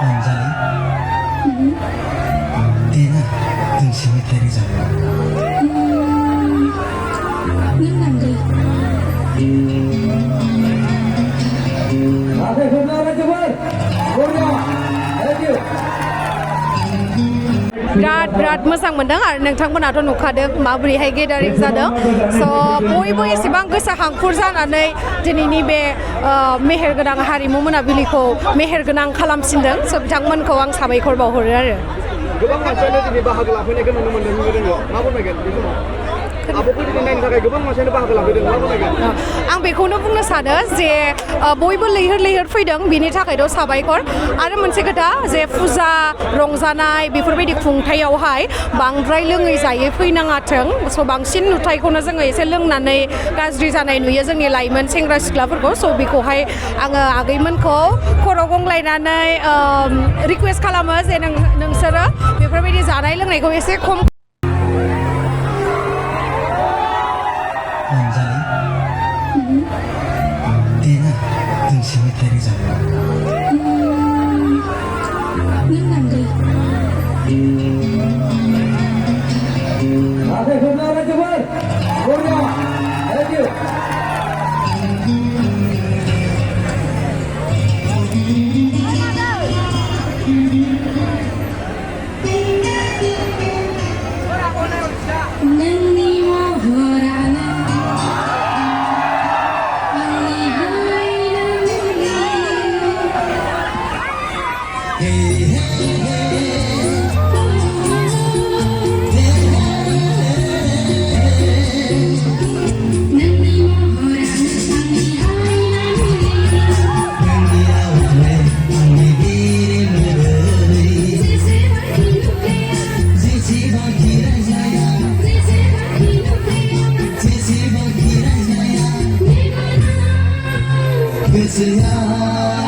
अंजलि देना दोंसे मेथाइ रोजाब नों नांगौ बिराद मोजां मोनदों आरो नोंथांमोनाथ' नुखादों माबोरैहाय गेदारिं जादों स' बयबो एसेबां गोसो हांखुर जानानै दिनैनि बे मेहेरगोनां हारिमु मोनाबिलिखौ मेहेरगोनां खालामसिनदों स' बिथांमोनखौ आं साबायखर बावहरो आरो गोबां मानसियानो दिनै बाहागो लाफैनायखौ नुनो मोन्दों जोङो मा फोरमायगोन बे समाव आब'खौ दिनै नायनो थाखाय गोबां मानसियानो बाहागो लाफैदों मा फोरमायगोन आं बेखौनो बुंनो सानो जे बयबो लैहोर फैदों बिनि थाखायथ' साबायखर आरो मोनसे खोथा जे फुजा रंजानाय बेफोरबायदि खुंथायावहाय बांद्राय लोङै जायै फैनाङाथों स' बांसिन नुथायखौनो जोङो एसे लोंनानै गाज्रि जानाय नुयो जोंनि लाइमोन सेंग्रा सिख्लाफोरखौ स' बेखौहाय आङो आगैमोनखौ खर' गंलायनानै रिकुवेस्ट खालामो जे नोंसोरो बेफोरबायदि जानाय लोंनायखौ एसे खम अंजलि देना दोंसे मेथाइ रोजाब नों नांगौ नोंनि महरानो आंनि गोसोआ